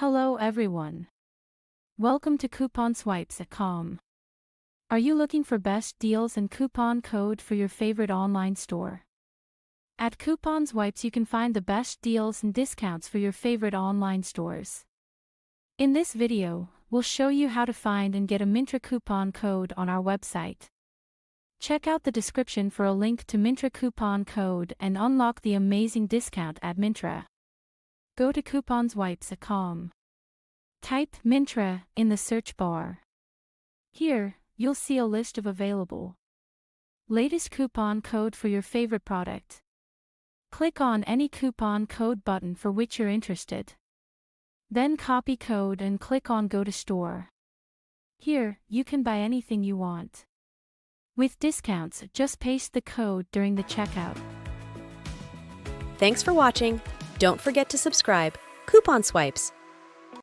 Hello everyone. Welcome to couponswipes.com. Are you looking for best deals and coupon code for your favorite online store? At Couponswipes you can find the best deals and discounts for your favorite online stores. In this video, we'll show you how to find and get a Myntra coupon code on our website. Check out the description for a link to Myntra coupon code and unlock the amazing discount at Myntra. Go to couponswipes.com. Type Myntra in the search bar. Here, you'll see a list of available latest coupon code for your favorite product. Click on any coupon code button for which you're interested. Then copy code and click on Go to Store. Here, you can buy anything you want. With discounts, just paste the code during the checkout. Thanks for watching. Don't forget to subscribe. Coupon Swipes.